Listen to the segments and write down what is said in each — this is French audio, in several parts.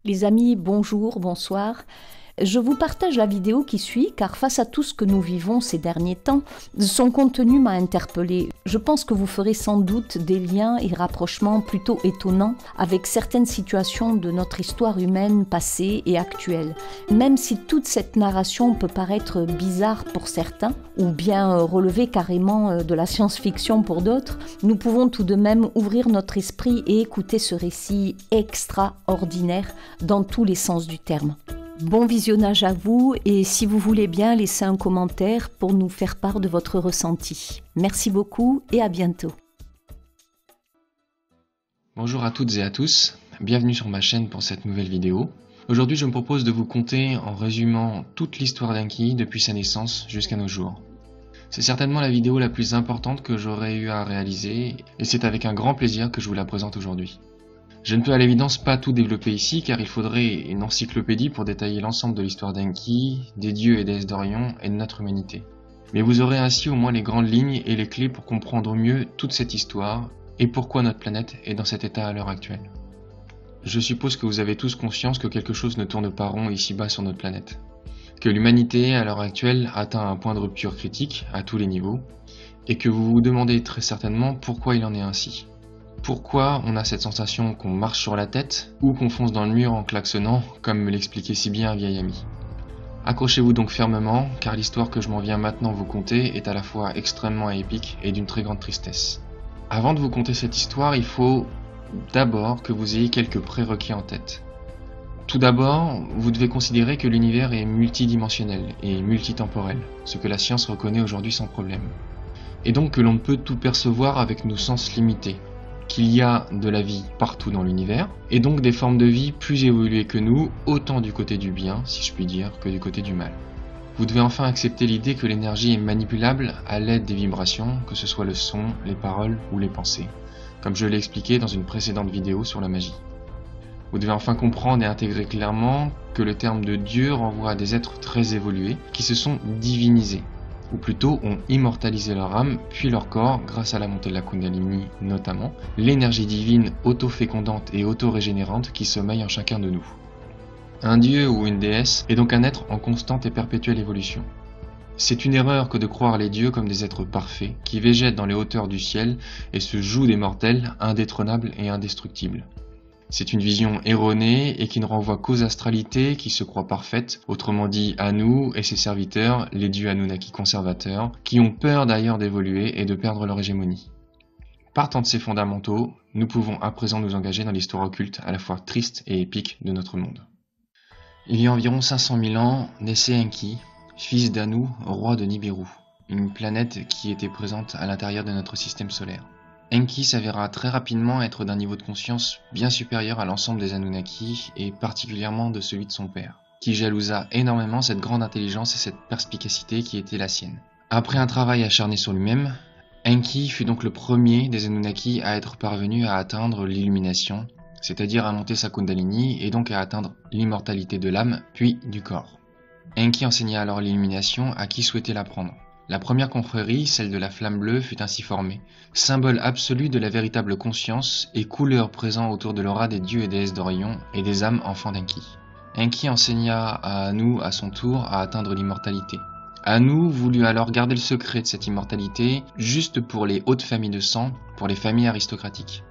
Les amis, bonjour, bonsoir. Je vous partage la vidéo qui suit car face à tout ce que nous vivons ces derniers temps, son contenu m'a interpellée. Je pense que vous ferez sans doute des liens et rapprochements plutôt étonnants avec certaines situations de notre histoire humaine passée et actuelle. Même si toute cette narration peut paraître bizarre pour certains, ou bien relever carrément de la science-fiction pour d'autres, nous pouvons tout de même ouvrir notre esprit et écouter ce récit extraordinaire dans tous les sens du terme. Bon visionnage à vous et si vous voulez bien laisser un commentaire pour nous faire part de votre ressenti. Merci beaucoup et à bientôt. Bonjour à toutes et à tous, bienvenue sur ma chaîne pour cette nouvelle vidéo. Aujourd'hui je me propose de vous conter en résumant toute l'histoire d'Enki depuis sa naissance jusqu'à nos jours. C'est certainement la vidéo la plus importante que j'aurais eu à réaliser et c'est avec un grand plaisir que je vous la présente aujourd'hui. Je ne peux à l'évidence pas tout développer ici car il faudrait une encyclopédie pour détailler l'ensemble de l'histoire d'Enki, des dieux et déesses d'Orion et de notre humanité. Mais vous aurez ainsi au moins les grandes lignes et les clés pour comprendre au mieux toute cette histoire et pourquoi notre planète est dans cet état à l'heure actuelle. Je suppose que vous avez tous conscience que quelque chose ne tourne pas rond ici-bas sur notre planète. Que l'humanité à l'heure actuelle atteint un point de rupture critique à tous les niveaux et que vous vous demandez très certainement pourquoi il en est ainsi. Pourquoi on a cette sensation qu'on marche sur la tête ou qu'on fonce dans le mur en klaxonnant, comme me l'expliquait si bien un vieil ami. Accrochez-vous donc fermement, car l'histoire que je m'en viens maintenant vous conter est à la fois extrêmement épique et d'une très grande tristesse. Avant de vous conter cette histoire, il faut d'abord que vous ayez quelques prérequis en tête. Tout d'abord, vous devez considérer que l'univers est multidimensionnel et multitemporel, ce que la science reconnaît aujourd'hui sans problème. Et donc que l'on ne peut tout percevoir avec nos sens limités. Qu'il y a de la vie partout dans l'univers, et donc des formes de vie plus évoluées que nous, autant du côté du bien, si je puis dire, que du côté du mal. Vous devez enfin accepter l'idée que l'énergie est manipulable à l'aide des vibrations, que ce soit le son, les paroles ou les pensées, comme je l'ai expliqué dans une précédente vidéo sur la magie. Vous devez enfin comprendre et intégrer clairement que le terme de Dieu renvoie à des êtres très évolués, qui se sont divinisés, ou plutôt ont immortalisé leur âme puis leur corps grâce à la montée de la Kundalini notamment, l'énergie divine auto-fécondante et auto-régénérante qui sommeille en chacun de nous. Un dieu ou une déesse est donc un être en constante et perpétuelle évolution. C'est une erreur que de croire les dieux comme des êtres parfaits qui végètent dans les hauteurs du ciel et se jouent des mortels indétrônables et indestructibles. C'est une vision erronée et qui ne renvoie qu'aux astralités qui se croient parfaites, autrement dit Anu et ses serviteurs, les dieux Anunnaki conservateurs, qui ont peur d'ailleurs d'évoluer et de perdre leur hégémonie. Partant de ces fondamentaux, nous pouvons à présent nous engager dans l'histoire occulte à la fois triste et épique de notre monde. Il y a environ 500 000 ans, naissait Enki, fils d'Anu, roi de Nibiru, une planète qui était présente à l'intérieur de notre système solaire. Enki s'avéra très rapidement être d'un niveau de conscience bien supérieur à l'ensemble des Anunnaki et particulièrement de celui de son père, qui jalousa énormément cette grande intelligence et cette perspicacité qui était la sienne. Après un travail acharné sur lui-même, Enki fut donc le premier des Anunnaki à être parvenu à atteindre l'illumination, c'est-à-dire à monter sa Kundalini et donc à atteindre l'immortalité de l'âme puis du corps. Enki enseigna alors l'illumination à qui souhaitait l'apprendre. La première confrérie, celle de la flamme bleue, fut ainsi formée, symbole absolu de la véritable conscience et couleur présent autour de l'aura des dieux et déesses d'Orion et des âmes enfants d'Enki. Enki enseigna à Anu à son tour à atteindre l'immortalité. Anu voulut alors garder le secret de cette immortalité juste pour les hautes familles de sang, pour les familles aristocratiques.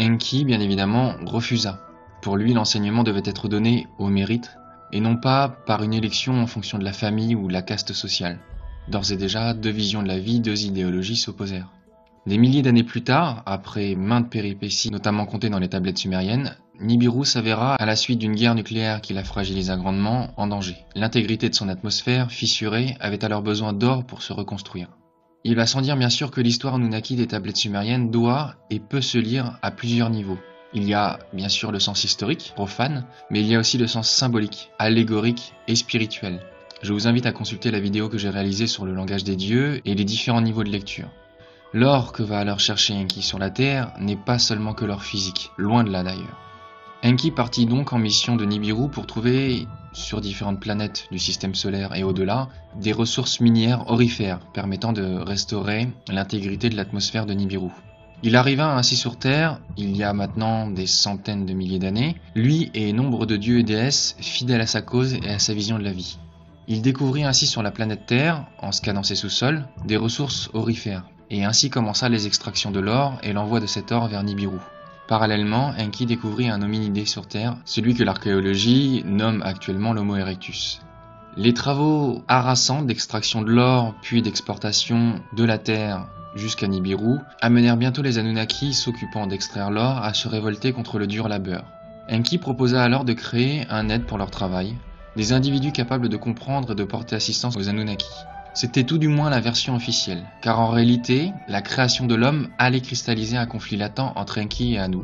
Enki, bien évidemment, refusa. Pour lui, l'enseignement devait être donné au mérite et non pas par une élection en fonction de la famille ou de la caste sociale. D'ores et déjà, deux visions de la vie, deux idéologies s'opposèrent. Des milliers d'années plus tard, après maintes péripéties, notamment comptées dans les tablettes sumériennes, Nibiru s'avéra, à la suite d'une guerre nucléaire qui la fragilisa grandement, en danger. L'intégrité de son atmosphère, fissurée, avait alors besoin d'or pour se reconstruire. Il va sans dire bien sûr que l'histoire Anunnaki des tablettes sumériennes doit et peut se lire à plusieurs niveaux. Il y a bien sûr le sens historique, profane, mais il y a aussi le sens symbolique, allégorique et spirituel. Je vous invite à consulter la vidéo que j'ai réalisée sur le langage des dieux et les différents niveaux de lecture. L'or que va alors chercher Enki sur la Terre n'est pas seulement que l'or physique, loin de là d'ailleurs. Enki partit donc en mission de Nibiru pour trouver, sur différentes planètes du système solaire et au-delà, des ressources minières aurifères permettant de restaurer l'intégrité de l'atmosphère de Nibiru. Il arriva ainsi sur Terre, il y a maintenant des centaines de milliers d'années, lui et nombre de dieux et déesses fidèles à sa cause et à sa vision de la vie. Il découvrit ainsi sur la planète Terre, en scannant ses sous-sols, des ressources aurifères, et ainsi commença les extractions de l'or et l'envoi de cet or vers Nibiru. Parallèlement, Enki découvrit un hominidé sur Terre, celui que l'archéologie nomme actuellement l'Homo erectus. Les travaux harassants d'extraction de l'or, puis d'exportation de la Terre jusqu'à Nibiru, amenèrent bientôt les Anunnaki s'occupant d'extraire l'or à se révolter contre le dur labeur. Enki proposa alors de créer un aide pour leur travail, des individus capables de comprendre et de porter assistance aux Anunnaki. C'était tout du moins la version officielle, car en réalité, la création de l'homme allait cristalliser un conflit latent entre Enki et Anu,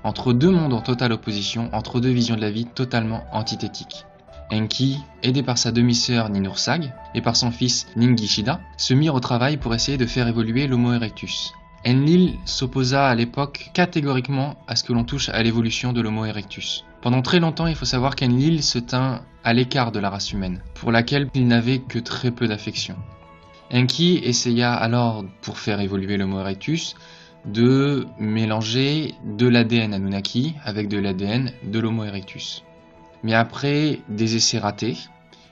entre deux mondes en totale opposition, entre deux visions de la vie totalement antithétiques. Enki, aidé par sa demi-sœur Ninursag et par son fils Ningishida, se mirent au travail pour essayer de faire évoluer l'Homo erectus. Enlil s'opposa à l'époque catégoriquement à ce que l'on touche à l'évolution de l'Homo erectus. Pendant très longtemps, il faut savoir qu'Enlil se tint à l'écart de la race humaine, pour laquelle il n'avait que très peu d'affection. Enki essaya alors, pour faire évoluer l'Homo erectus, de mélanger de l'ADN Anunnaki avec de l'ADN de l'Homo erectus. Mais après des essais ratés,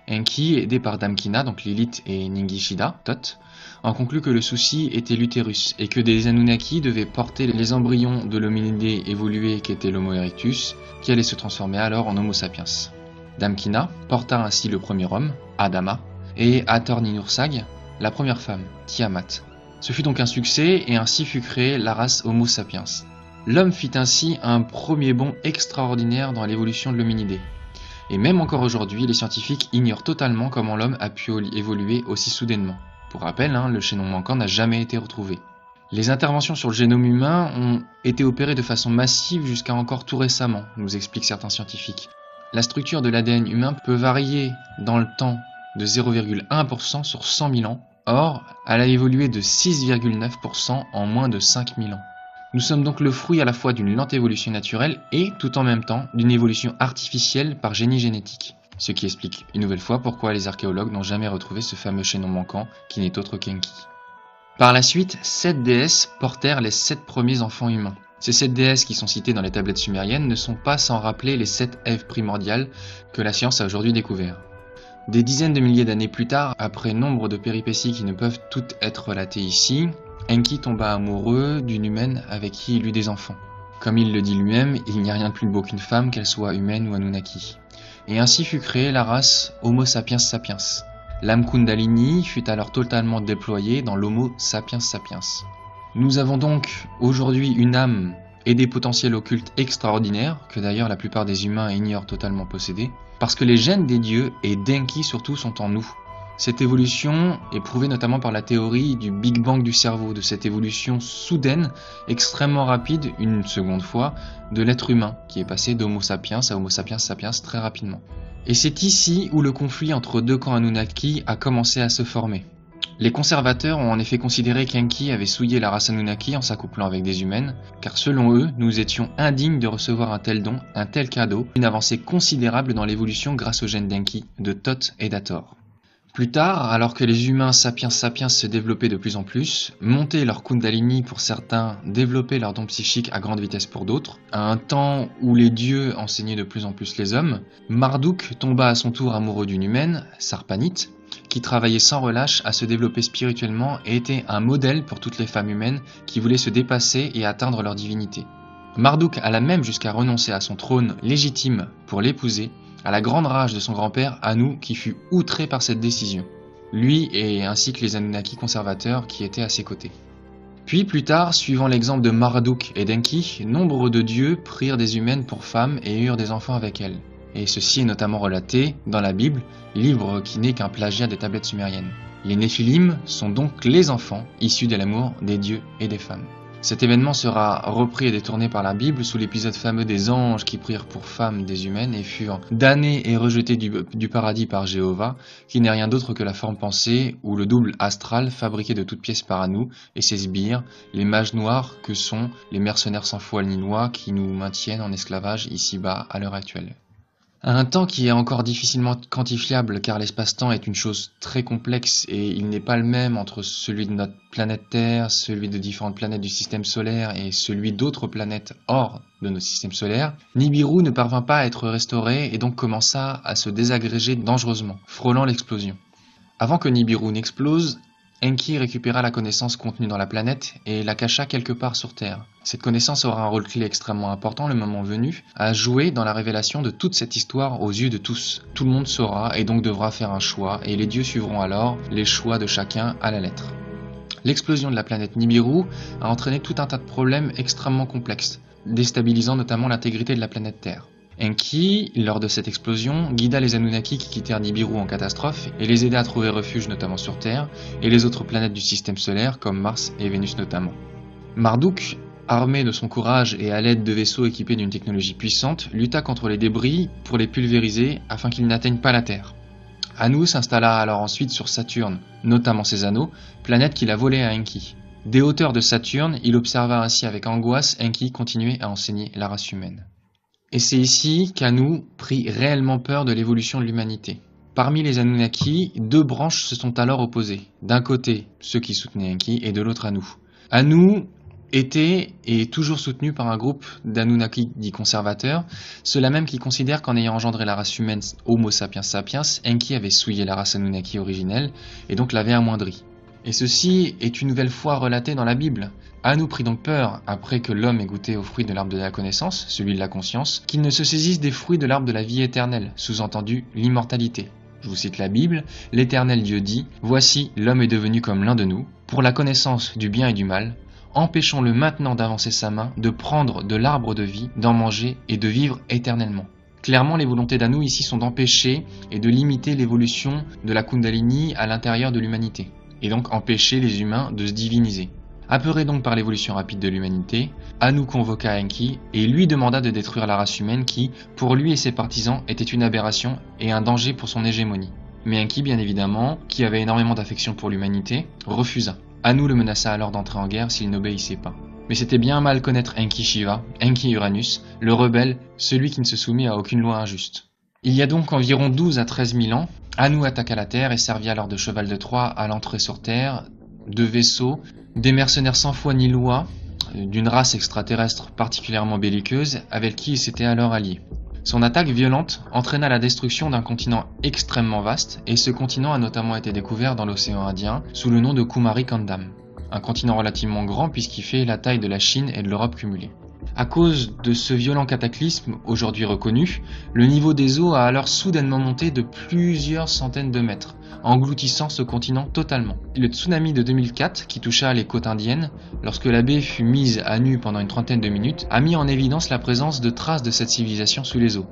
Enki, aidé par Damkina, donc Lilith et Ningishida, Thoth, en conclut que le souci était l'utérus et que des Anunnaki devaient porter les embryons de l'hominidé évolué qu'était l'Homo erectus, qui allait se transformer alors en Homo sapiens. Damkina porta ainsi le premier homme, Adama, et Hathor Ninursag, la première femme, Tiamat. Ce fut donc un succès et ainsi fut créée la race Homo sapiens. L'homme fit ainsi un premier bond extraordinaire dans l'évolution de l'hominidé. Et même encore aujourd'hui, les scientifiques ignorent totalement comment l'homme a pu évoluer aussi soudainement. Pour rappel, le chaînon manquant n'a jamais été retrouvé. Les interventions sur le génome humain ont été opérées de façon massive jusqu'à encore tout récemment, nous expliquent certains scientifiques. La structure de l'ADN humain peut varier dans le temps de 0,1% sur 100 000 ans. Or, elle a évolué de 6,9% en moins de 5 000 ans. Nous sommes donc le fruit à la fois d'une lente évolution naturelle et, tout en même temps, d'une évolution artificielle par génie génétique. Ce qui explique une nouvelle fois pourquoi les archéologues n'ont jamais retrouvé ce fameux chaînon manquant qui n'est autre qu'Enki. Par la suite, 7 déesses portèrent les 7 premiers enfants humains. Ces 7 déesses qui sont citées dans les tablettes sumériennes ne sont pas sans rappeler les 7 Èves primordiales que la science a aujourd'hui découvert. Des dizaines de milliers d'années plus tard, après nombre de péripéties qui ne peuvent toutes être relatées ici, Enki tomba amoureux d'une humaine avec qui il eut des enfants. Comme il le dit lui-même, il n'y a rien de plus beau qu'une femme, qu'elle soit humaine ou Anunnaki. Et ainsi fut créée la race Homo sapiens sapiens. L'âme Kundalini fut alors totalement déployée dans l'Homo sapiens sapiens. Nous avons donc aujourd'hui une âme et des potentiels occultes extraordinaires, que d'ailleurs la plupart des humains ignorent totalement posséder, parce que les gènes des dieux et d'Enki surtout sont en nous. Cette évolution est prouvée notamment par la théorie du Big Bang du cerveau, de cette évolution soudaine, extrêmement rapide, une seconde fois, de l'être humain, qui est passé d'Homo sapiens à Homo sapiens sapiens très rapidement. Et c'est ici où le conflit entre deux camps Anunnaki a commencé à se former. Les conservateurs ont en effet considéré qu'Enki avait souillé la race Anunnaki en s'accouplant avec des humaines, car selon eux, nous étions indignes de recevoir un tel don, un tel cadeau, une avancée considérable dans l'évolution grâce aux gènes d'Enki, de Thoth et d'Hathor. Plus tard, alors que les humains sapiens sapiens se développaient de plus en plus, montaient leur Kundalini pour certains, développaient leur don psychique à grande vitesse pour d'autres, à un temps où les dieux enseignaient de plus en plus les hommes, Marduk tomba à son tour amoureux d'une humaine, Sarpanit, qui travaillait sans relâche à se développer spirituellement et était un modèle pour toutes les femmes humaines qui voulaient se dépasser et atteindre leur divinité. Marduk alla même jusqu'à renoncer à son trône légitime pour l'épouser, à la grande rage de son grand-père Anu qui fut outré par cette décision, lui et ainsi que les Anunnaki conservateurs qui étaient à ses côtés. Puis plus tard, suivant l'exemple de Marduk et d'Enki, nombre de dieux prirent des humaines pour femmes et eurent des enfants avec elles. Et ceci est notamment relaté dans la Bible, livre qui n'est qu'un plagiat des tablettes sumériennes. Les Néphilim sont donc les enfants issus de l'amour des dieux et des femmes. Cet événement sera repris et détourné par la Bible sous l'épisode fameux des anges qui prirent pour femmes des humaines et furent damnés et rejetés du paradis par Jéhovah, qui n'est rien d'autre que la forme pensée ou le double astral fabriqué de toutes pièces par Anu et ses sbires, les mages noirs que sont les mercenaires sans foi ni loi qui nous maintiennent en esclavage ici-bas à l'heure actuelle. À un temps qui est encore difficilement quantifiable car l'espace-temps est une chose très complexe et il n'est pas le même entre celui de notre planète Terre, celui de différentes planètes du système solaire et celui d'autres planètes hors de notre système solaire, Nibiru ne parvint pas à être restauré et donc commença à se désagréger dangereusement, frôlant l'explosion. Avant que Nibiru n'explose, Enki récupéra la connaissance contenue dans la planète et la cacha quelque part sur Terre. Cette connaissance aura un rôle clé extrêmement important le moment venu, à jouer dans la révélation de toute cette histoire aux yeux de tous. Tout le monde saura et donc devra faire un choix, et les dieux suivront alors les choix de chacun à la lettre. L'explosion de la planète Nibiru a entraîné tout un tas de problèmes extrêmement complexes, déstabilisant notamment l'intégrité de la planète Terre. Enki, lors de cette explosion, guida les Anunnaki qui quittèrent Nibiru en catastrophe et les aida à trouver refuge notamment sur Terre et les autres planètes du système solaire comme Mars et Vénus notamment. Marduk, armé de son courage et à l'aide de vaisseaux équipés d'une technologie puissante, lutta contre les débris pour les pulvériser afin qu'ils n'atteignent pas la Terre. Anu s'installa alors ensuite sur Saturne, notamment ses anneaux, planète qu'il a volée à Enki. Des hauteurs de Saturne, il observa ainsi avec angoisse Enki continuer à enseigner la race humaine. Et c'est ici qu'Anu prit réellement peur de l'évolution de l'humanité. Parmi les Anunnaki, deux branches se sont alors opposées. D'un côté, ceux qui soutenaient Enki, et de l'autre Anu. Anu était et est toujours soutenu par un groupe d'Anunnaki dits conservateurs, ceux-là même qui considèrent qu'en ayant engendré la race humaine Homo sapiens sapiens, Enki avait souillé la race Anunnaki originelle et donc l'avait amoindrie. Et ceci est une nouvelle fois relaté dans la Bible. Anu prit donc peur, après que l'homme ait goûté au fruit de l'arbre de la connaissance, celui de la conscience, qu'il ne se saisisse des fruits de l'arbre de la vie éternelle, sous-entendu l'immortalité. Je vous cite la Bible, l'Éternel Dieu dit « Voici, l'homme est devenu comme l'un de nous, pour la connaissance du bien et du mal. Empêchons-le maintenant d'avancer sa main, de prendre de l'arbre de vie, d'en manger et de vivre éternellement. » Clairement, les volontés d'Anu ici sont d'empêcher et de limiter l'évolution de la Kundalini à l'intérieur de l'humanité, et donc empêcher les humains de se diviniser. Apeuré donc par l'évolution rapide de l'humanité, Anu convoqua Enki et lui demanda de détruire la race humaine qui, pour lui et ses partisans, était une aberration et un danger pour son hégémonie. Mais Enki, bien évidemment, qui avait énormément d'affection pour l'humanité, refusa. Anu le menaça alors d'entrer en guerre s'il n'obéissait pas. Mais c'était bien mal connaître Enki Shiva, Enki Uranus, le rebelle, celui qui ne se soumit à aucune loi injuste. Il y a donc environ 12 à 13 000 ans, Anu attaqua la Terre et servit alors de cheval de Troie à l'entrée sur Terre, de vaisseaux, des mercenaires sans foi ni loi, d'une race extraterrestre particulièrement belliqueuse, avec qui il s'était alors allié. Son attaque violente entraîna la destruction d'un continent extrêmement vaste, et ce continent a notamment été découvert dans l'océan Indien sous le nom de Kumari Kandam, un continent relativement grand puisqu'il fait la taille de la Chine et de l'Europe cumulée. À cause de ce violent cataclysme, aujourd'hui reconnu, le niveau des eaux a alors soudainement monté de plusieurs centaines de mètres, engloutissant ce continent totalement. Le tsunami de 2004, qui toucha les côtes indiennes, lorsque la baie fut mise à nu pendant une trentaine de minutes, a mis en évidence la présence de traces de cette civilisation sous les eaux.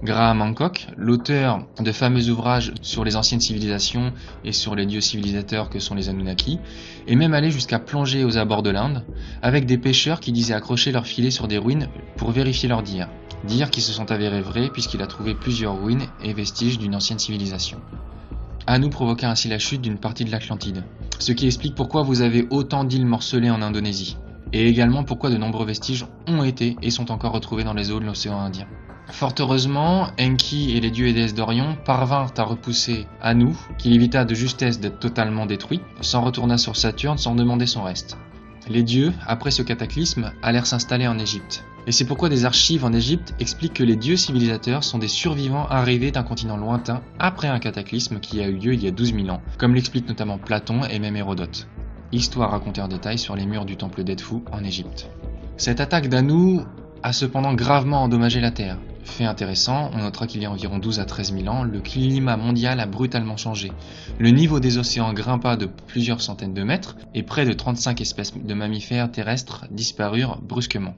Graham Hancock, l'auteur de fameux ouvrages sur les anciennes civilisations et sur les dieux civilisateurs que sont les Anunnaki, est même allé jusqu'à plonger aux abords de l'Inde, avec des pêcheurs qui disaient accrocher leurs filets sur des ruines pour vérifier leurs dires. Dires qui se sont avérés vrais puisqu'il a trouvé plusieurs ruines et vestiges d'une ancienne civilisation. Anu provoqua ainsi la chute d'une partie de l'Atlantide, ce qui explique pourquoi vous avez autant d'îles morcelées en Indonésie, et également pourquoi de nombreux vestiges ont été et sont encore retrouvés dans les eaux de l'océan Indien. Fort heureusement, Enki et les dieux et déesses d'Orion parvinrent à repousser Anu, qui évita de justesse d'être totalement détruit, s'en retourna sur Saturne sans demander son reste. Les dieux, après ce cataclysme, allèrent s'installer en Égypte. Et c'est pourquoi des archives en Égypte expliquent que les dieux civilisateurs sont des survivants arrivés d'un continent lointain après un cataclysme qui a eu lieu il y a 12 000 ans, comme l'explique notamment Platon et même Hérodote. Histoire racontée en détail sur les murs du temple d'Edfou en Égypte. Cette attaque d'Anu a cependant gravement endommagé la Terre. Fait intéressant, on notera qu'il y a environ 12 à 13 000 ans, le climat mondial a brutalement changé. Le niveau des océans grimpa de plusieurs centaines de mètres et près de 35 espèces de mammifères terrestres disparurent brusquement.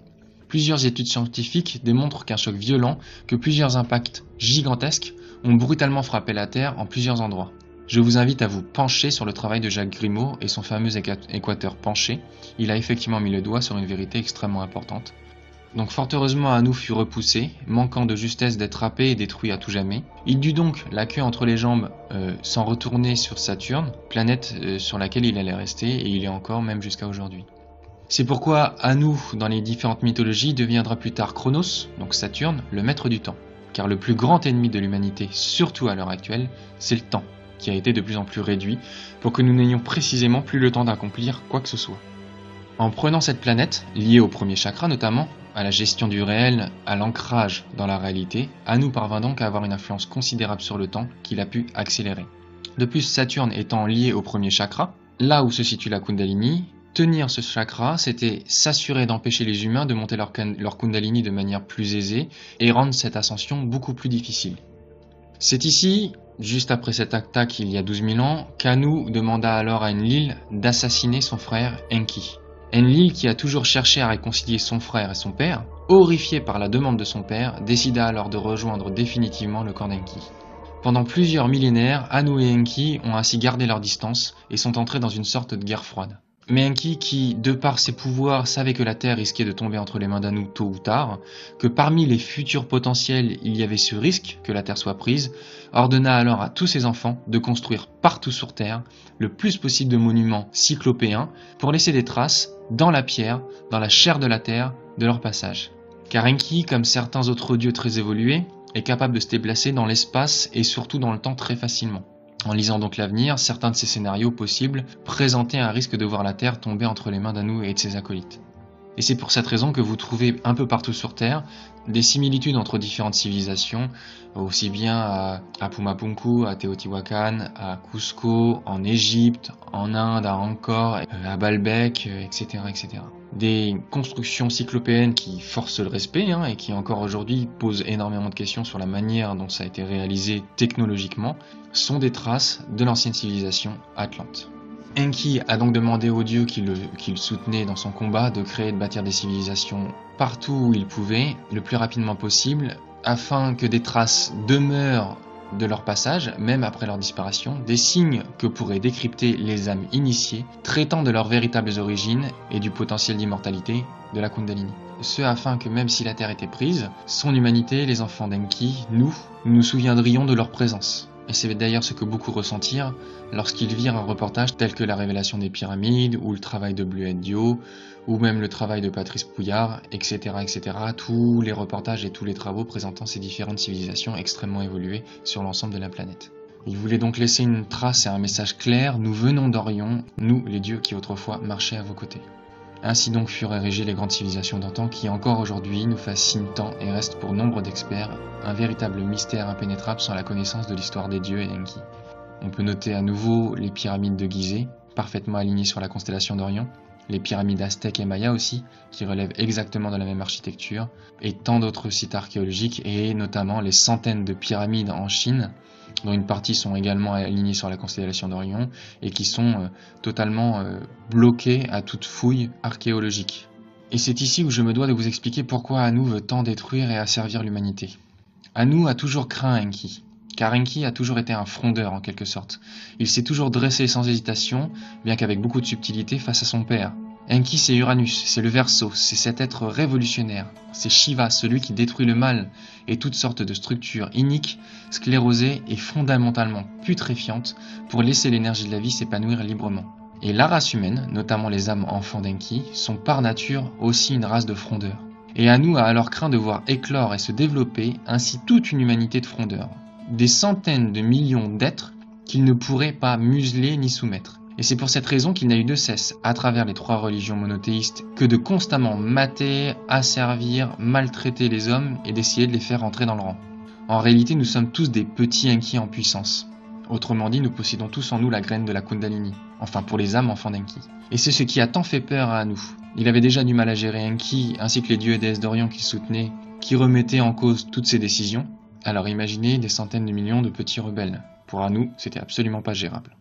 Plusieurs études scientifiques démontrent qu'un choc violent, que plusieurs impacts gigantesques ont brutalement frappé la Terre en plusieurs endroits. Je vous invite à vous pencher sur le travail de Jacques Grimaud et son fameux équateur penché. Il a effectivement mis le doigt sur une vérité extrêmement importante. Donc fort heureusement Anu fut repoussé, manquant de justesse d'être happé et détruit à tout jamais. Il dut donc, la queue entre les jambes, s'en retourner sur Saturne, planète sur laquelle il allait rester, et il est encore même jusqu'à aujourd'hui. C'est pourquoi Anu, dans les différentes mythologies, deviendra plus tard Chronos, donc Saturne, le maître du temps. car le plus grand ennemi de l'humanité, surtout à l'heure actuelle, c'est le temps, qui a été de plus en plus réduit pour que nous n'ayons précisément plus le temps d'accomplir quoi que ce soit. En prenant cette planète, liée au premier chakra notamment, à la gestion du réel, à l'ancrage dans la réalité, Anu parvint donc à avoir une influence considérable sur le temps qu'il a pu accélérer. De plus, Saturne étant lié au premier chakra, là où se situe la Kundalini, tenir ce chakra, c'était s'assurer d'empêcher les humains de monter leur Kundalini de manière plus aisée et rendre cette ascension beaucoup plus difficile. C'est ici, juste après cette attaque il y a 12 000 ans, qu'Anu demanda alors à Enlil d'assassiner son frère Enki. Enlil, qui a toujours cherché à réconcilier son frère et son père, horrifié par la demande de son père, décida alors de rejoindre définitivement le camp d'Enki. Pendant plusieurs millénaires, Anu et Enki ont ainsi gardé leur distance et sont entrés dans une sorte de guerre froide. Mais Enki, qui, de par ses pouvoirs, savait que la Terre risquait de tomber entre les mains d'Anu tôt ou tard, que parmi les futurs potentiels il y avait ce risque que la Terre soit prise, ordonna alors à tous ses enfants de construire partout sur Terre le plus possible de monuments cyclopéens pour laisser des traces dans la pierre, dans la chair de la Terre, de leur passage. Car Enki, comme certains autres dieux très évolués, est capable de se déplacer dans l'espace et surtout dans le temps très facilement. En lisant donc l'avenir, certains de ces scénarios possibles présentaient un risque de voir la Terre tomber entre les mains d'Anu et de ses acolytes. Et c'est pour cette raison que vous trouvez un peu partout sur Terre des similitudes entre différentes civilisations, aussi bien à Pumapunku, à Teotihuacan, à Cusco, en Égypte, en Inde, à Angkor, à Baalbek, etc., etc. Des constructions cyclopéennes qui forcent le respect et qui encore aujourd'hui posent énormément de questions sur la manière dont ça a été réalisé technologiquement, sont des traces de l'ancienne civilisation atlante. Enki a donc demandé aux dieux qui le soutenaient dans son combat de créer et de bâtir des civilisations partout où il pouvait, le plus rapidement possible, afin que des traces demeurent de leur passage, même après leur disparition, des signes que pourraient décrypter les âmes initiées, traitant de leurs véritables origines et du potentiel d'immortalité de la Kundalini. Ce afin que même si la Terre était prise, son humanité, les enfants d'Enki, nous souviendrions de leur présence. Et c'est d'ailleurs ce que beaucoup ressentirent lorsqu'ils virent un reportage tel que la révélation des pyramides, ou le travail de Bleuette Dio, ou même le travail de Patrice Pouillard, etc., etc. Tous les reportages et tous les travaux présentant ces différentes civilisations extrêmement évoluées sur l'ensemble de la planète. Ils voulaient donc laisser une trace et un message clair: nous venons d'Orion, nous les dieux qui autrefois marchaient à vos côtés. Ainsi donc furent érigées les grandes civilisations d'antan qui encore aujourd'hui nous fascinent tant et restent pour nombre d'experts un véritable mystère impénétrable sans la connaissance de l'histoire des dieux et d'Enki. On peut noter à nouveau les pyramides de Gizeh, parfaitement alignées sur la constellation d'Orion, les pyramides aztèques et mayas aussi, qui relèvent exactement de la même architecture, et tant d'autres sites archéologiques, et notamment les centaines de pyramides en Chine, dont une partie sont également alignées sur la constellation d'Orion, et qui sont totalement bloquées à toute fouille archéologique. Et c'est ici où je me dois de vous expliquer pourquoi Anu veut tant détruire et asservir l'humanité. Anu a toujours craint Enki, car Enki a toujours été un frondeur en quelque sorte. Il s'est toujours dressé sans hésitation, bien qu'avec beaucoup de subtilité, face à son père. Enki, c'est Uranus, c'est le Verseau, c'est cet être révolutionnaire. C'est Shiva, celui qui détruit le mal et toutes sortes de structures iniques, sclérosées et fondamentalement putréfiantes pour laisser l'énergie de la vie s'épanouir librement. Et la race humaine, notamment les âmes enfants d'Enki, sont par nature aussi une race de frondeurs. Et Anu a alors craint de voir éclore et se développer ainsi toute une humanité de frondeurs. Des centaines de millions d'êtres qu'il ne pourrait pas museler ni soumettre. Et c'est pour cette raison qu'il n'a eu de cesse, à travers les 3 religions monothéistes, que de constamment mater, asservir, maltraiter les hommes et d'essayer de les faire entrer dans le rang. En réalité, nous sommes tous des petits Enki en puissance. Autrement dit, nous possédons tous en nous la graine de la Kundalini, enfin pour les âmes enfants d'Enki. Et c'est ce qui a tant fait peur à Anu. Il avait déjà du mal à gérer Enki, ainsi que les dieux et déesses d'Orion qu'il soutenait, qui remettaient en cause toutes ses décisions. Alors imaginez des centaines de millions de petits rebelles. Pour Anu, c'était absolument pas gérable.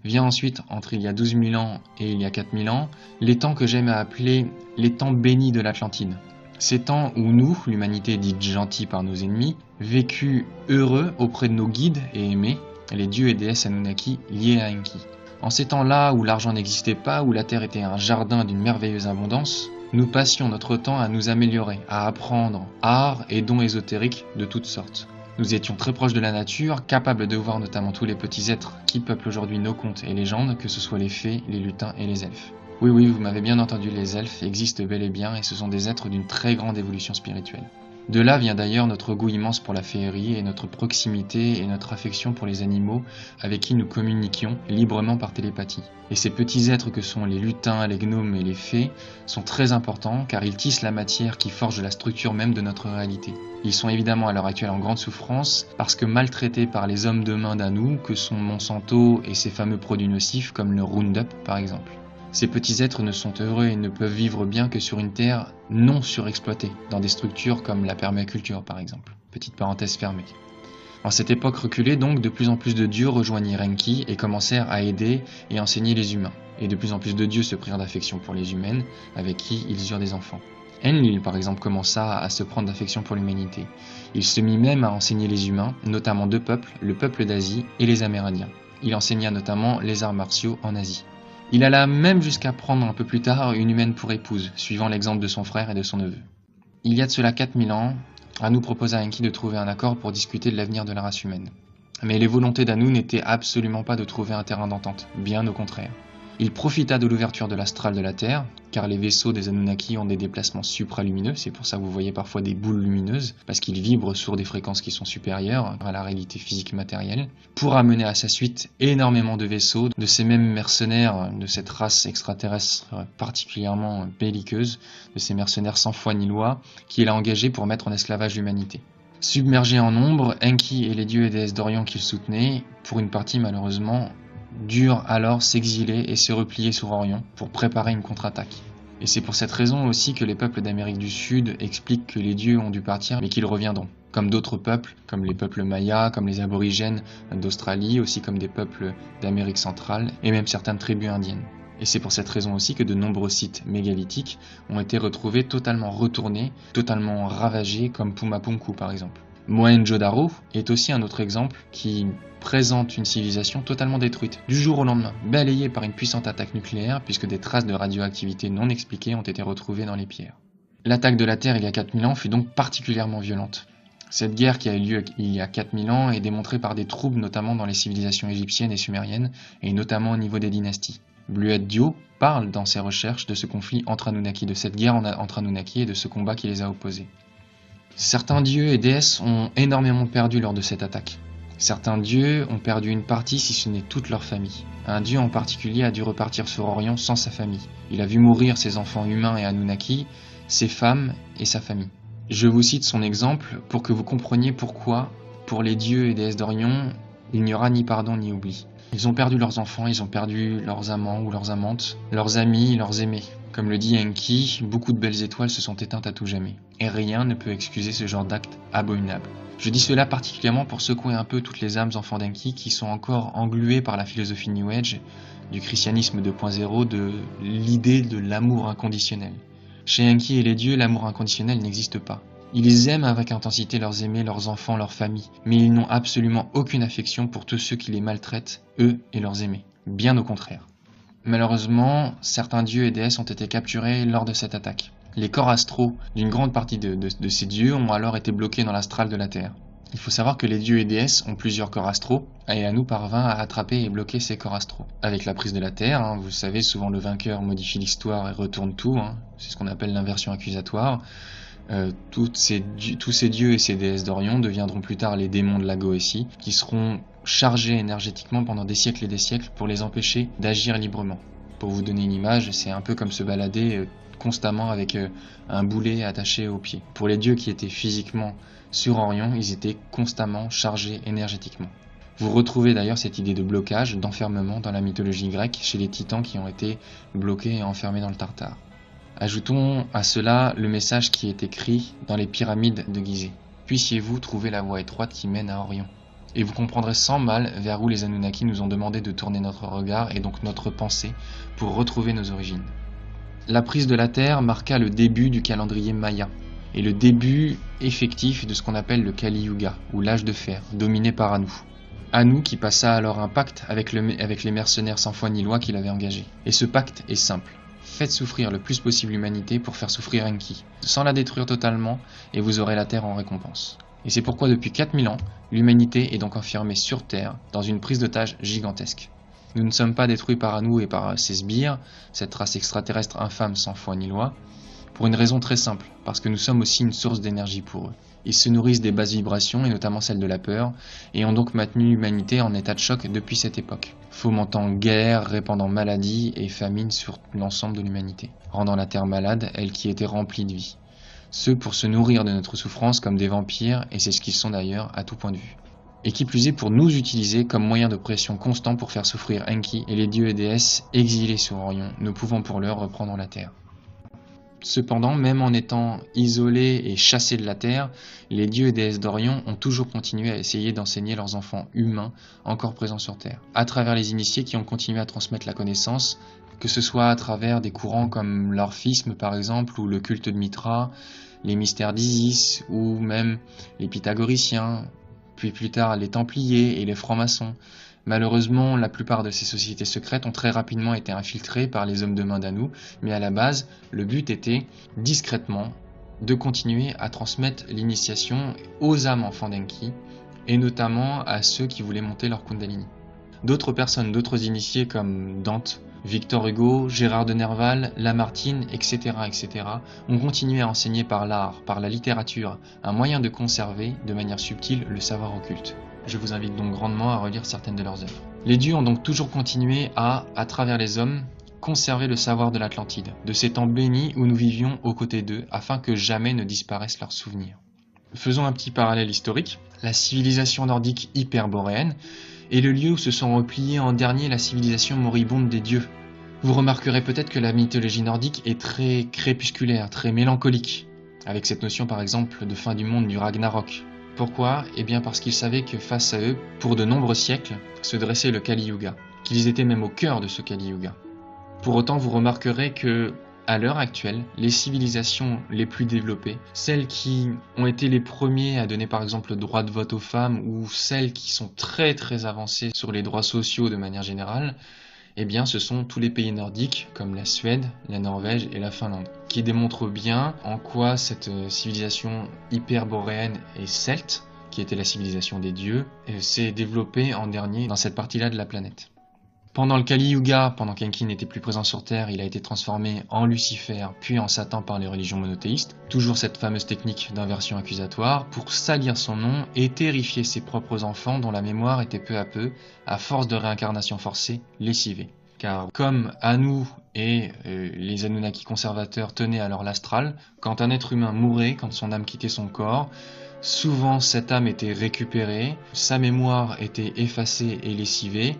Vient ensuite, entre il y a 12 000 ans et il y a 4 000 ans, les temps que j'aime à appeler les temps bénis de l'Atlantide. Ces temps où nous, l'humanité dite gentille par nos ennemis, vécut heureux auprès de nos guides et aimés, les dieux et déesses Anunnaki liés à Enki. En ces temps-là où l'argent n'existait pas, où la terre était un jardin d'une merveilleuse abondance, nous passions notre temps à nous améliorer, à apprendre arts et dons ésotériques de toutes sortes. Nous étions très proches de la nature, capables de voir notamment tous les petits êtres qui peuplent aujourd'hui nos contes et légendes, que ce soit les fées, les lutins et les elfes. Oui, vous m'avez bien entendu, les elfes existent bel et bien et ce sont des êtres d'une très grande évolution spirituelle. De là vient d'ailleurs notre goût immense pour la féerie et notre proximité et notre affection pour les animaux avec qui nous communiquions librement par télépathie. Et ces petits êtres que sont les lutins, les gnomes et les fées sont très importants car ils tissent la matière qui forge la structure même de notre réalité. Ils sont évidemment à l'heure actuelle en grande souffrance parce que maltraités par les hommes de main d'Anu que sont Monsanto et ses fameux produits nocifs comme le Roundup par exemple. Ces petits êtres ne sont heureux et ne peuvent vivre bien que sur une terre non surexploitée, dans des structures comme la permaculture par exemple. Petite parenthèse fermée. En cette époque reculée donc, de plus en plus de dieux rejoignirent Enki et commencèrent à aider et enseigner les humains. Et de plus en plus de dieux se prirent d'affection pour les humaines, avec qui ils eurent des enfants. Enlil par exemple commença à se prendre d'affection pour l'humanité. Il se mit même à enseigner les humains, notamment deux peuples, le peuple d'Asie et les Amérindiens. Il enseigna notamment les arts martiaux en Asie. Il alla même jusqu'à prendre un peu plus tard une humaine pour épouse, suivant l'exemple de son frère et de son neveu. Il y a de cela 4000 ans, Anu proposa à Enki de trouver un accord pour discuter de l'avenir de la race humaine. Mais les volontés d'Anu n'étaient absolument pas de trouver un terrain d'entente, bien au contraire. Il profita de l'ouverture de l'astral de la Terre, car les vaisseaux des Anunnaki ont des déplacements supralumineux, c'est pour ça que vous voyez parfois des boules lumineuses, parce qu'ils vibrent sur des fréquences qui sont supérieures à la réalité physique matérielle, pour amener à sa suite énormément de vaisseaux, de ces mêmes mercenaires, de cette race extraterrestre particulièrement belliqueuse, de ces mercenaires sans foi ni loi, qu'il a engagés pour mettre en esclavage l'humanité. Submergés en nombre, Enki et les dieux et déesses d'Orient qu'il soutenait, pour une partie malheureusement, durent alors s'exiler et se replier sur Orion pour préparer une contre-attaque. Et c'est pour cette raison aussi que les peuples d'Amérique du Sud expliquent que les dieux ont dû partir mais qu'ils reviendront. Comme d'autres peuples, comme les peuples mayas, comme les aborigènes d'Australie, aussi comme des peuples d'Amérique centrale et même certaines tribus indiennes. Et c'est pour cette raison aussi que de nombreux sites mégalithiques ont été retrouvés totalement retournés, totalement ravagés comme Pumapunku par exemple. Mohenjo-Daro est aussi un autre exemple qui présente une civilisation totalement détruite, du jour au lendemain, balayée par une puissante attaque nucléaire puisque des traces de radioactivité non expliquées ont été retrouvées dans les pierres. L'attaque de la Terre il y a 4000 ans fut donc particulièrement violente. Cette guerre qui a eu lieu il y a 4000 ans est démontrée par des troubles notamment dans les civilisations égyptiennes et sumériennes et notamment au niveau des dynasties. Bluet Dio parle dans ses recherches de ce conflit entre Anunnaki, de cette guerre entre Anunnaki et de ce combat qui les a opposés. Certains dieux et déesses ont énormément perdu lors de cette attaque. Certains dieux ont perdu une partie si ce n'est toute leur famille. Un dieu en particulier a dû repartir sur Orion sans sa famille. Il a vu mourir ses enfants humains et Anunnaki, ses femmes et sa famille. Je vous cite son exemple pour que vous compreniez pourquoi, pour les dieux et déesses d'Orion, il n'y aura ni pardon ni oubli. Ils ont perdu leurs enfants, ils ont perdu leurs amants ou leurs amantes, leurs amis, leurs aimés. Comme le dit Enki, beaucoup de belles étoiles se sont éteintes à tout jamais. Et rien ne peut excuser ce genre d'acte abominable. Je dis cela particulièrement pour secouer un peu toutes les âmes enfants d'Enki qui sont encore engluées par la philosophie New Age, du christianisme 2.0, de l'idée de l'amour inconditionnel. Chez Enki et les dieux, l'amour inconditionnel n'existe pas. Ils aiment avec intensité leurs aimés, leurs enfants, leurs familles, mais ils n'ont absolument aucune affection pour tous ceux qui les maltraitent, eux et leurs aimés. Bien au contraire. Malheureusement, certains dieux et déesses ont été capturés lors de cette attaque. Les corps astraux d'une grande partie de ces dieux ont alors été bloqués dans l'astral de la Terre. Il faut savoir que les dieux et déesses ont plusieurs corps astraux, et Anu parvint à attraper et bloquer ces corps astraux. Avec la prise de la Terre, vous savez, souvent le vainqueur modifie l'histoire et retourne tout, c'est ce qu'on appelle l'inversion accusatoire. Tous ces dieux et ces déesses d'Orion deviendront plus tard les démons de la Goétie, qui seront chargés énergétiquement pendant des siècles et des siècles pour les empêcher d'agir librement. Pour vous donner une image, c'est un peu comme se balader constamment avec un boulet attaché au pied. Pour les dieux qui étaient physiquement sur Orion, ils étaient constamment chargés énergétiquement. Vous retrouvez d'ailleurs cette idée de blocage, d'enfermement dans la mythologie grecque chez les titans qui ont été bloqués et enfermés dans le Tartare. Ajoutons à cela le message qui est écrit dans les pyramides de Gizeh. Puissiez-vous trouver la voie étroite qui mène à Orion. Et vous comprendrez sans mal vers où les Anunnaki nous ont demandé de tourner notre regard et donc notre pensée pour retrouver nos origines. La prise de la Terre marqua le début du calendrier Maya et le début effectif de ce qu'on appelle le Kali Yuga, ou l'âge de fer, dominé par Anu. Anu qui passa alors un pacte avec les mercenaires sans foi ni loi qu'il avait engagés. Et ce pacte est simple. Faites souffrir le plus possible l'humanité pour faire souffrir Enki, sans la détruire totalement, et vous aurez la Terre en récompense. Et c'est pourquoi depuis 4000 ans, l'humanité est donc enfermée sur Terre, dans une prise d'otage gigantesque. Nous ne sommes pas détruits par Anu et par ses sbires, cette race extraterrestre infâme sans foi ni loi, Pour une raison très simple, parce que nous sommes aussi une source d'énergie pour eux. Ils se nourrissent des basses vibrations, et notamment celles de la peur, et ont donc maintenu l'humanité en état de choc depuis cette époque, fomentant guerre, répandant maladies et famines sur l'ensemble de l'humanité, rendant la terre malade, elle qui était remplie de vie. Ceux pour se nourrir de notre souffrance comme des vampires, et c'est ce qu'ils sont d'ailleurs à tout point de vue. Et qui plus est pour nous utiliser comme moyen de pression constant pour faire souffrir Enki et les dieux et déesses exilés sur Orion, ne pouvant pour l'heure reprendre la terre. Cependant, même en étant isolés et chassés de la terre, les dieux et déesses d'Orion ont toujours continué à essayer d'enseigner leurs enfants humains encore présents sur terre, à travers les initiés qui ont continué à transmettre la connaissance, que ce soit à travers des courants comme l'orphisme par exemple, ou le culte de Mitra, les mystères d'Isis, ou même les pythagoriciens, puis plus tard les Templiers et les francs-maçons. Malheureusement, la plupart de ces sociétés secrètes ont très rapidement été infiltrées par les hommes de main d'Anu, mais à la base, le but était, discrètement, de continuer à transmettre l'initiation aux âmes enfants d'Enki, et notamment à ceux qui voulaient monter leur Kundalini. D'autres personnes, d'autres initiés comme Dante, Victor Hugo, Gérard de Nerval, Lamartine, etc., etc., ont continué à enseigner par l'art, par la littérature, un moyen de conserver, de manière subtile, le savoir occulte. Je vous invite donc grandement à relire certaines de leurs œuvres. Les dieux ont donc toujours continué à travers les hommes, conserver le savoir de l'Atlantide, de ces temps bénis où nous vivions aux côtés d'eux, afin que jamais ne disparaissent leurs souvenirs. Faisons un petit parallèle historique. La civilisation nordique hyperboréenne est le lieu où se sont repliés en dernier la civilisation moribonde des dieux. Vous remarquerez peut-être que la mythologie nordique est très crépusculaire, très mélancolique, avec cette notion par exemple de fin du monde, du Ragnarok. Pourquoi ? Eh bien parce qu'ils savaient que face à eux, pour de nombreux siècles, se dressait le Kali Yuga, qu'ils étaient même au cœur de ce Kali Yuga. Pour autant, vous remarquerez que, à l'heure actuelle, les civilisations les plus développées, celles qui ont été les premiers à donner par exemple le droit de vote aux femmes, ou celles qui sont très très avancées sur les droits sociaux de manière générale, eh bien ce sont tous les pays nordiques comme la Suède, la Norvège et la Finlande, qui démontrent bien en quoi cette civilisation hyperboréenne et celte, qui était la civilisation des dieux, s'est développée en dernier dans cette partie-là de la planète. Pendant le Kali Yuga, pendant qu'Enki n'était plus présent sur Terre, il a été transformé en Lucifer, puis en Satan par les religions monothéistes. Toujours cette fameuse technique d'inversion accusatoire, pour salir son nom et terrifier ses propres enfants dont la mémoire était peu à peu, à force de réincarnation forcée, lessivée. Car comme Anu et les Anunnaki conservateurs tenaient alors l'astral, quand un être humain mourait, quand son âme quittait son corps, souvent cette âme était récupérée, sa mémoire était effacée et lessivée,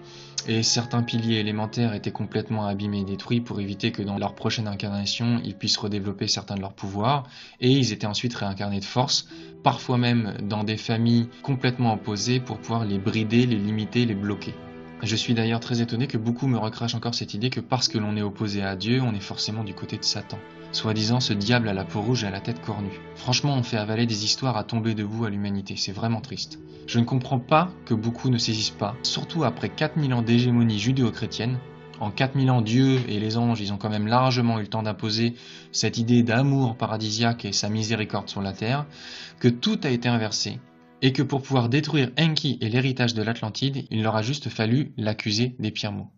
et certains piliers élémentaires étaient complètement abîmés et détruits pour éviter que dans leur prochaine incarnation, ils puissent redévelopper certains de leurs pouvoirs, et ils étaient ensuite réincarnés de force, parfois même dans des familles complètement opposées pour pouvoir les brider, les limiter, les bloquer. Je suis d'ailleurs très étonné que beaucoup me recrachent encore cette idée que parce que l'on est opposé à Dieu, on est forcément du côté de Satan. Soi-disant ce diable à la peau rouge et à la tête cornue. Franchement, on fait avaler des histoires à tomber debout à l'humanité, c'est vraiment triste. Je ne comprends pas que beaucoup ne saisissent pas, surtout après 4000 ans d'hégémonie judéo-chrétienne. En 4000 ans, Dieu et les anges, ils ont quand même largement eu le temps d'imposer cette idée d'amour paradisiaque et sa miséricorde sur la terre, que tout a été inversé. Et que pour pouvoir détruire Enki et l'héritage de l'Atlantide, il leur a juste fallu l'accuser des pires maux.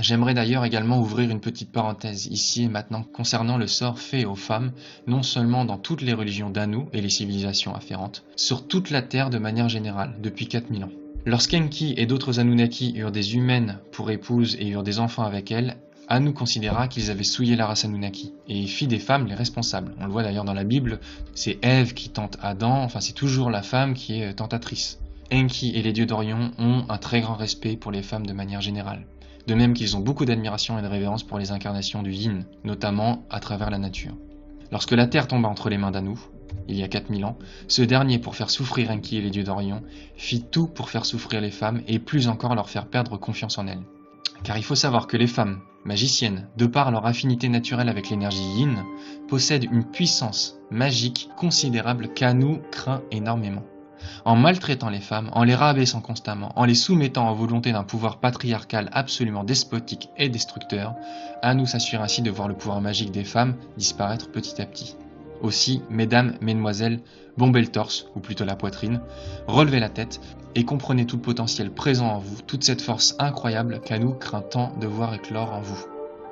J'aimerais d'ailleurs également ouvrir une petite parenthèse ici et maintenant concernant le sort fait aux femmes, non seulement dans toutes les religions d'Anu et les civilisations afférentes, sur toute la Terre de manière générale, depuis 4000 ans. Lorsqu'Enki et d'autres Anunnaki eurent des humaines pour épouses et eurent des enfants avec elles, Anu considéra qu'ils avaient souillé la race Anunnaki et fit des femmes les responsables. On le voit d'ailleurs dans la Bible, c'est Ève qui tente Adam, enfin c'est toujours la femme qui est tentatrice. Enki et les dieux d'Orion ont un très grand respect pour les femmes de manière générale. De même qu'ils ont beaucoup d'admiration et de révérence pour les incarnations du Yin, notamment à travers la nature. Lorsque la terre tomba entre les mains d'Anu, il y a 4000 ans, ce dernier, pour faire souffrir Enki et les dieux d'Orion, fit tout pour faire souffrir les femmes et plus encore leur faire perdre confiance en elles. Car il faut savoir que les femmes, magiciennes, de par leur affinité naturelle avec l'énergie Yin, possèdent une puissance magique considérable qu'Anu craint énormément. En maltraitant les femmes, en les rabaissant constamment, en les soumettant aux volontés d'un pouvoir patriarcal absolument despotique et destructeur, Anu s'assure ainsi de voir le pouvoir magique des femmes disparaître petit à petit. Aussi, mesdames, mesdemoiselles, bombez le torse, ou plutôt la poitrine, relevez la tête et comprenez tout le potentiel présent en vous, toute cette force incroyable qu'Anu craint tant de voir éclore en vous.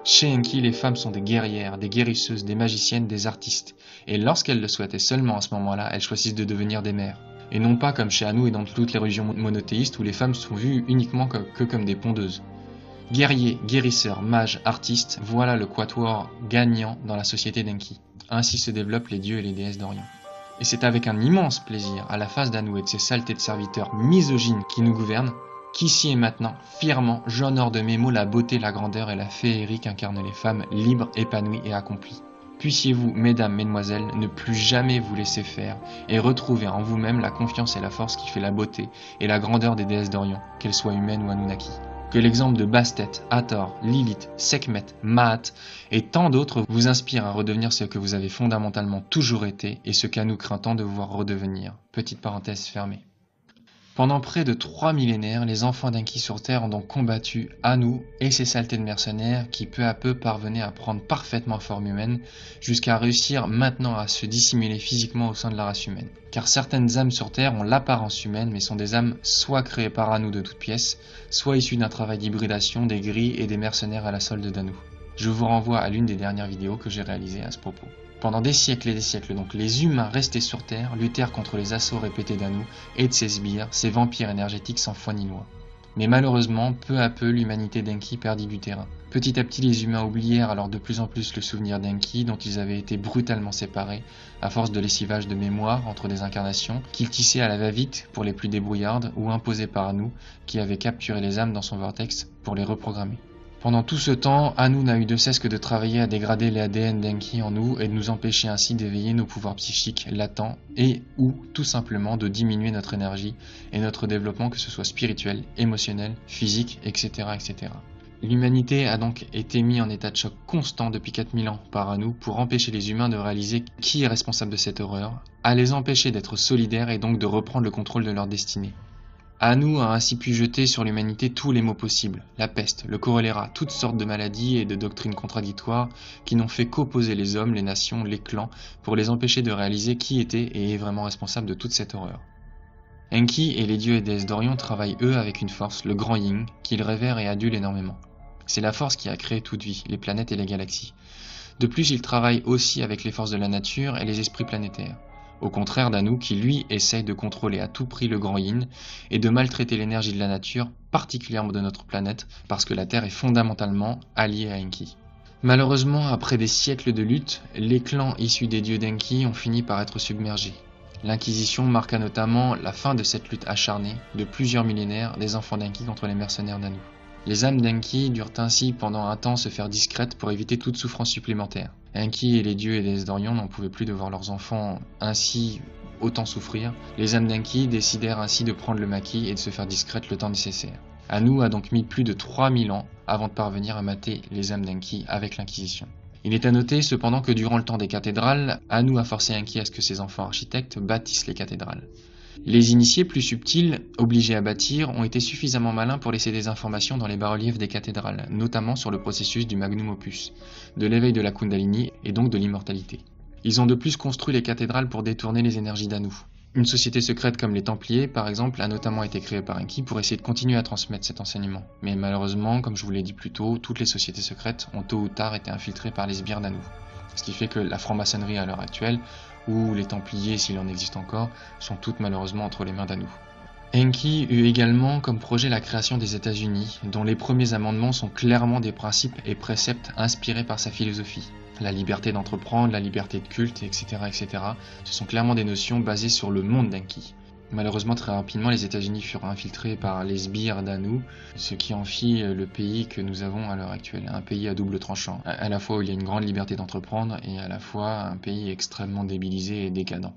Chez Enki, les femmes sont des guerrières, des guérisseuses, des magiciennes, des artistes. Et lorsqu'elles le souhaitent, et seulement à ce moment-là, elles choisissent de devenir des mères. Et non pas comme chez Anu et dans toutes les religions monothéistes où les femmes sont vues uniquement comme des pondeuses. Guerriers, guérisseurs, mages, artistes, voilà le quatuor gagnant dans la société d'Enki. Ainsi se développent les dieux et les déesses d'Orient. Et c'est avec un immense plaisir, à la face d'Anu et de ses saletés de serviteurs misogynes qui nous gouvernent, qu'ici et maintenant, fièrement, j'honore de mes mots la beauté, la grandeur et la féerie qu'incarnent les femmes libres, épanouies et accomplies. Puissiez-vous, mesdames, mesdemoiselles, ne plus jamais vous laisser faire et retrouver en vous-même la confiance et la force qui fait la beauté et la grandeur des déesses d'Orient, qu'elles soient humaines ou Anunnaki. Que l'exemple de Bastet, Hathor, Lilith, Sekhmet, Maat et tant d'autres vous inspire à redevenir ce que vous avez fondamentalement toujours été et ce qu'Anu craint tant de vous voir redevenir. Petite parenthèse fermée. Pendant près de 3 millénaires, les enfants d'Enki sur Terre ont donc combattu Anu et ses saletés de mercenaires qui peu à peu parvenaient à prendre parfaitement forme humaine jusqu'à réussir maintenant à se dissimuler physiquement au sein de la race humaine. Car certaines âmes sur Terre ont l'apparence humaine mais sont des âmes soit créées par Anu de toutes pièces, soit issues d'un travail d'hybridation des grilles et des mercenaires à la solde d'Anu. Je vous renvoie à l'une des dernières vidéos que j'ai réalisées à ce propos. Pendant des siècles et des siècles, donc, les humains restés sur Terre luttèrent contre les assauts répétés d'Anu et de ses sbires, ces vampires énergétiques sans foi ni loi. Mais malheureusement, peu à peu, l'humanité d'Enki perdit du terrain. Petit à petit, les humains oublièrent alors de plus en plus le souvenir d'Enki, dont ils avaient été brutalement séparés, à force de lessivage de mémoire entre des incarnations, qu'ils tissaient à la va-vite pour les plus débrouillardes, ou imposées par Anu, qui avait capturé les âmes dans son vortex pour les reprogrammer. Pendant tout ce temps, Anu n'a eu de cesse que de travailler à dégrader les ADN d'Enki en nous et de nous empêcher ainsi d'éveiller nos pouvoirs psychiques latents et ou tout simplement de diminuer notre énergie et notre développement, que ce soit spirituel, émotionnel, physique, etc. etc. L'humanité a donc été mise en état de choc constant depuis 4000 ans par Anu pour empêcher les humains de réaliser qui est responsable de cette horreur, à les empêcher d'être solidaires et donc de reprendre le contrôle de leur destinée. Anu a ainsi pu jeter sur l'humanité tous les maux possibles, la peste, le choléra, toutes sortes de maladies et de doctrines contradictoires qui n'ont fait qu'opposer les hommes, les nations, les clans, pour les empêcher de réaliser qui était et est vraiment responsable de toute cette horreur. Enki et les dieux et déesses d'Orient travaillent eux avec une force, le grand Yin, qu'ils révèrent et adulent énormément. C'est la force qui a créé toute vie, les planètes et les galaxies. De plus, ils travaillent aussi avec les forces de la nature et les esprits planétaires. Au contraire d'Anu qui lui essaye de contrôler à tout prix le grand Yin et de maltraiter l'énergie de la nature, particulièrement de notre planète, parce que la Terre est fondamentalement alliée à Enki. Malheureusement, après des siècles de lutte, les clans issus des dieux d'Enki ont fini par être submergés. L'Inquisition marqua notamment la fin de cette lutte acharnée de plusieurs millénaires des enfants d'Enki contre les mercenaires d'Anu. Les âmes d'Enki durent ainsi pendant un temps se faire discrètes pour éviter toute souffrance supplémentaire. Enki et les dieux et déesses d'Orient n'en pouvaient plus de voir leurs enfants ainsi autant souffrir. Les âmes d'Enki décidèrent ainsi de prendre le maquis et de se faire discrètes le temps nécessaire. Anu a donc mis plus de 3000 ans avant de parvenir à mater les âmes d'Enki avec l'Inquisition. Il est à noter cependant que durant le temps des cathédrales, Anu a forcé Enki à ce que ses enfants architectes bâtissent les cathédrales. Les initiés plus subtils, obligés à bâtir, ont été suffisamment malins pour laisser des informations dans les bas-reliefs des cathédrales, notamment sur le processus du magnum opus, de l'éveil de la Kundalini et donc de l'immortalité. Ils ont de plus construit les cathédrales pour détourner les énergies d'Anu. Une société secrète comme les Templiers, par exemple, a notamment été créée par Enki pour essayer de continuer à transmettre cet enseignement. Mais malheureusement, comme je vous l'ai dit plus tôt, toutes les sociétés secrètes ont tôt ou tard été infiltrées par les sbires d'Anu. Ce qui fait que la franc-maçonnerie à l'heure actuelle, ou les Templiers s'il en existe encore, sont toutes malheureusement entre les mains d'Anu. Enki eut également comme projet la création des États-Unis, dont les premiers amendements sont clairement des principes et préceptes inspirés par sa philosophie. La liberté d'entreprendre, la liberté de culte, etc., etc. Ce sont clairement des notions basées sur le monde d'Enki. Malheureusement, très rapidement, les États-Unis furent infiltrés par les sbires d'Anu, ce qui en fit le pays que nous avons à l'heure actuelle. Un pays à double tranchant, à la fois où il y a une grande liberté d'entreprendre et à la fois un pays extrêmement débilisé et décadent.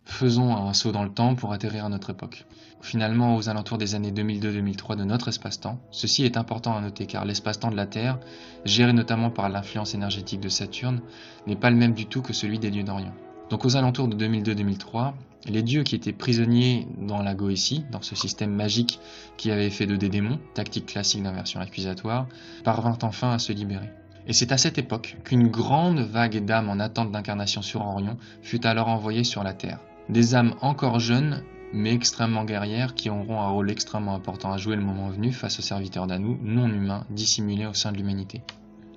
Faisons un saut dans le temps pour atterrir à notre époque. Finalement, aux alentours des années 2002-2003 de notre espace-temps, ceci est important à noter car l'espace-temps de la Terre, géré notamment par l'influence énergétique de Saturne, n'est pas le même du tout que celui des dieux d'Orient. Donc aux alentours de 2002-2003, les dieux qui étaient prisonniers dans la Goétie, dans ce système magique qui avait fait d'eux des démons, tactique classique d'inversion accusatoire, parvinrent enfin à se libérer. Et c'est à cette époque qu'une grande vague d'âmes en attente d'incarnation sur Orion fut alors envoyée sur la Terre. Des âmes encore jeunes, mais extrêmement guerrières, qui auront un rôle extrêmement important à jouer le moment venu face aux serviteurs d'Anu non humains dissimulés au sein de l'humanité.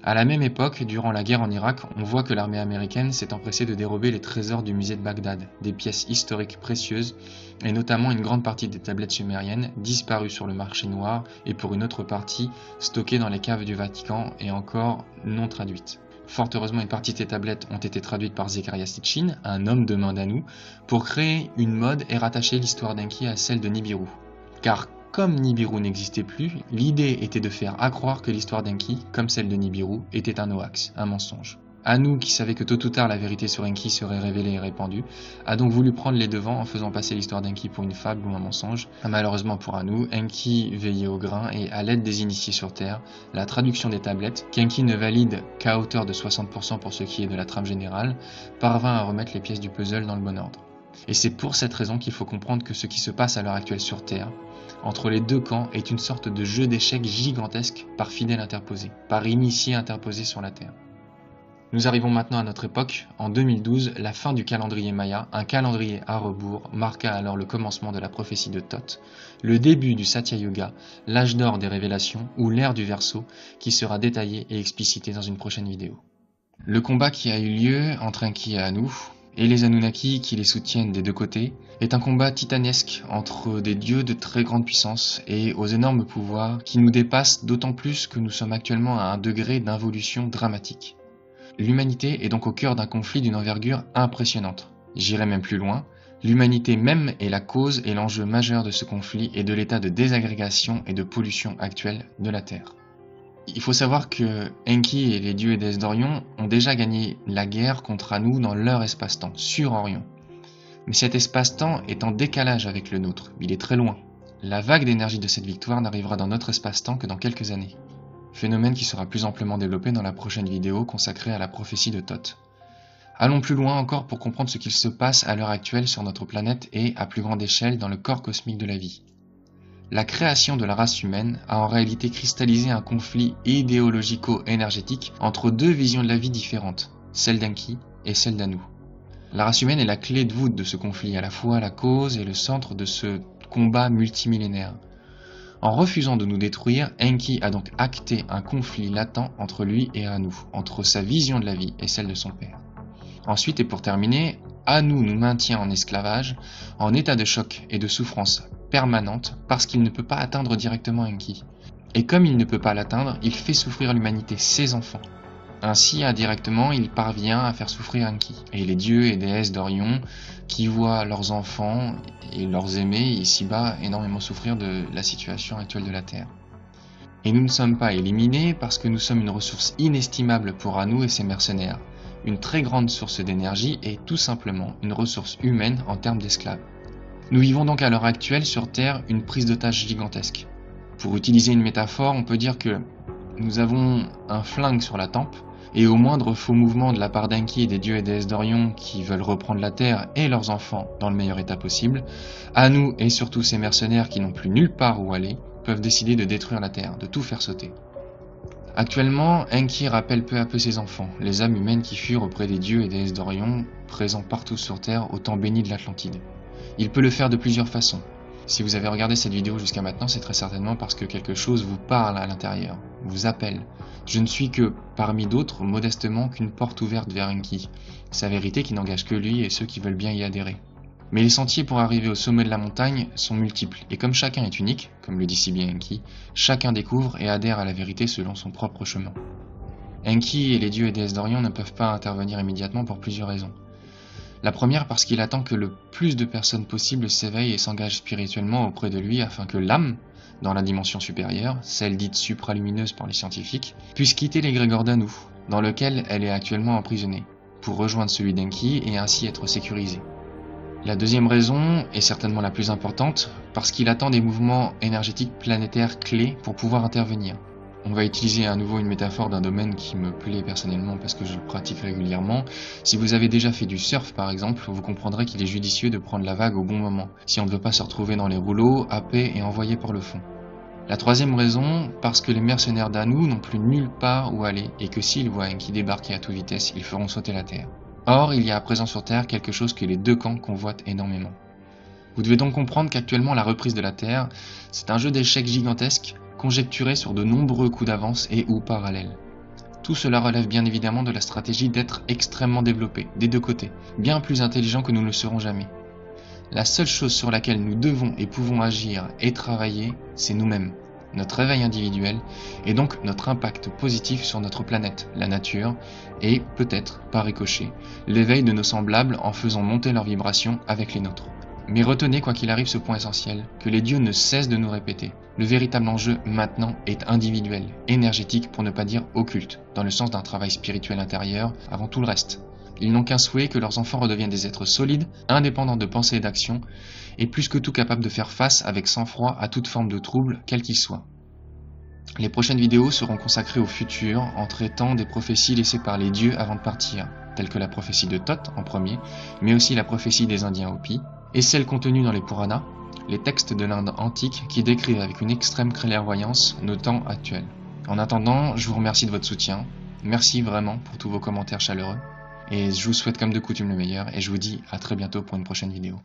À la même époque, durant la guerre en Irak, on voit que l'armée américaine s'est empressée de dérober les trésors du musée de Bagdad, des pièces historiques précieuses, et notamment une grande partie des tablettes sumériennes disparues sur le marché noir et pour une autre partie stockées dans les caves du Vatican et encore non traduites. Fort heureusement, une partie de ces tablettes ont été traduites par Zecharia Sitchin, un homme de main d'Anu, pour créer une mode et rattacher l'histoire d'Enki à celle de Nibiru. Car comme Nibiru n'existait plus, l'idée était de faire accroire que l'histoire d'Enki, comme celle de Nibiru, était un hoax, un mensonge. Anu, qui savait que tôt ou tard la vérité sur Enki serait révélée et répandue, a donc voulu prendre les devants en faisant passer l'histoire d'Enki pour une fable ou un mensonge. Malheureusement pour Anu, Enki veillait au grain et à l'aide des initiés sur Terre, la traduction des tablettes, qu'Enki ne valide qu'à hauteur de 60% pour ce qui est de la trame générale, parvint à remettre les pièces du puzzle dans le bon ordre. Et c'est pour cette raison qu'il faut comprendre que ce qui se passe à l'heure actuelle sur Terre, entre les deux camps, est une sorte de jeu d'échecs gigantesque par fidèle interposé, par initié interposé sur la Terre. Nous arrivons maintenant à notre époque. En 2012, la fin du calendrier Maya, un calendrier à rebours, marqua alors le commencement de la prophétie de Thoth, le début du Satya Yuga, l'âge d'or des révélations, ou l'ère du Verseau, qui sera détaillé et explicité dans une prochaine vidéo. Le combat qui a eu lieu entre Enki et Anu, et les Anunnaki qui les soutiennent des deux côtés, est un combat titanesque entre des dieux de très grande puissance et aux énormes pouvoirs qui nous dépassent d'autant plus que nous sommes actuellement à un degré d'involution dramatique. L'humanité est donc au cœur d'un conflit d'une envergure impressionnante. J'irai même plus loin, l'humanité même est la cause et l'enjeu majeur de ce conflit et de l'état de désagrégation et de pollution actuelle de la Terre. Il faut savoir que Enki et les dieux et déesses d'Orion ont déjà gagné la guerre contre Anu dans leur espace-temps, sur Orion. Mais cet espace-temps est en décalage avec le nôtre, il est très loin. La vague d'énergie de cette victoire n'arrivera dans notre espace-temps que dans quelques années. Phénomène qui sera plus amplement développé dans la prochaine vidéo consacrée à la prophétie de Thoth. Allons plus loin encore pour comprendre ce qu'il se passe à l'heure actuelle sur notre planète et, à plus grande échelle, dans le corps cosmique de la vie. La création de la race humaine a en réalité cristallisé un conflit idéologico-énergétique entre deux visions de la vie différentes, celle d'Enki et celle d'Anu. La race humaine est la clé de voûte de ce conflit, à la fois la cause et le centre de ce combat multimillénaire. En refusant de nous détruire, Enki a donc acté un conflit latent entre lui et Anu, entre sa vision de la vie et celle de son père. Ensuite, et pour terminer, Anu nous maintient en esclavage, en état de choc et de souffrance permanente parce qu'il ne peut pas atteindre directement Enki. Et comme il ne peut pas l'atteindre, il fait souffrir l'humanité, ses enfants. Ainsi, indirectement, il parvient à faire souffrir Enki et les dieux et déesses d'Orion qui voient leurs enfants et leurs aimés ici-bas énormément souffrir de la situation actuelle de la Terre. Et nous ne sommes pas éliminés parce que nous sommes une ressource inestimable pour Anu et ses mercenaires, une très grande source d'énergie et tout simplement une ressource humaine en termes d'esclaves. Nous vivons donc à l'heure actuelle sur Terre une prise d'otage gigantesque. Pour utiliser une métaphore, on peut dire que nous avons un flingue sur la tempe, et au moindre faux mouvement de la part d'Enki et des dieux et déesses d'Orion qui veulent reprendre la Terre et leurs enfants dans le meilleur état possible, Anu et surtout ces mercenaires qui n'ont plus nulle part où aller, peuvent décider de détruire la Terre, de tout faire sauter. Actuellement, Enki rappelle peu à peu ses enfants, les âmes humaines qui furent auprès des dieux et déesses d'Orion, présents partout sur Terre au temps béni de l'Atlantide. Il peut le faire de plusieurs façons. Si vous avez regardé cette vidéo jusqu'à maintenant, c'est très certainement parce que quelque chose vous parle à l'intérieur, vous appelle. Je ne suis que, parmi d'autres, modestement qu'une porte ouverte vers Enki, sa vérité qui n'engage que lui et ceux qui veulent bien y adhérer. Mais les sentiers pour arriver au sommet de la montagne sont multiples, et comme chacun est unique, comme le dit si bien Enki, chacun découvre et adhère à la vérité selon son propre chemin. Enki et les dieux et déesses d'Orion ne peuvent pas intervenir immédiatement pour plusieurs raisons. La première parce qu'il attend que le plus de personnes possible s'éveillent et s'engagent spirituellement auprès de lui afin que l'âme, dans la dimension supérieure, celle dite supralumineuse par les scientifiques, puisse quitter l'égrégore d'Anu, dans lequel elle est actuellement emprisonnée, pour rejoindre celui d'Enki et ainsi être sécurisée. La deuxième raison, est certainement la plus importante, parce qu'il attend des mouvements énergétiques planétaires clés pour pouvoir intervenir. On va utiliser à nouveau une métaphore d'un domaine qui me plaît personnellement parce que je le pratique régulièrement. Si vous avez déjà fait du surf par exemple, vous comprendrez qu'il est judicieux de prendre la vague au bon moment, si on ne veut pas se retrouver dans les rouleaux, happés et envoyés par le fond. La troisième raison, parce que les mercenaires d'Anu n'ont plus nulle part où aller et que s'ils voient Enki débarquer à toute vitesse, ils feront sauter la Terre. Or, il y a à présent sur Terre quelque chose que les deux camps convoitent énormément. Vous devez donc comprendre qu'actuellement la reprise de la Terre, c'est un jeu d'échecs gigantesque conjecturé sur de nombreux coups d'avance et ou parallèles. Tout cela relève bien évidemment de la stratégie d'être extrêmement développé, des deux côtés, bien plus intelligent que nous ne le serons jamais. La seule chose sur laquelle nous devons et pouvons agir et travailler, c'est nous-mêmes, notre réveil individuel et donc notre impact positif sur notre planète, la nature et, peut-être, par ricochet, l'éveil de nos semblables en faisant monter leurs vibrations avec les nôtres. Mais retenez quoi qu'il arrive ce point essentiel, que les dieux ne cessent de nous répéter. Le véritable enjeu maintenant est individuel, énergétique pour ne pas dire occulte, dans le sens d'un travail spirituel intérieur avant tout le reste. Ils n'ont qu'un souhait que leurs enfants redeviennent des êtres solides, indépendants de pensée et d'action, et plus que tout capables de faire face avec sang-froid à toute forme de trouble, quel qu'il soit. Les prochaines vidéos seront consacrées au futur en traitant des prophéties laissées par les dieux avant de partir, telles que la prophétie de Thoth en premier, mais aussi la prophétie des Indiens Hopis, et celles contenues dans les Puranas, les textes de l'Inde antique qui décrivent avec une extrême clairvoyance nos temps actuels. En attendant, je vous remercie de votre soutien, merci vraiment pour tous vos commentaires chaleureux, et je vous souhaite comme de coutume le meilleur, et je vous dis à très bientôt pour une prochaine vidéo.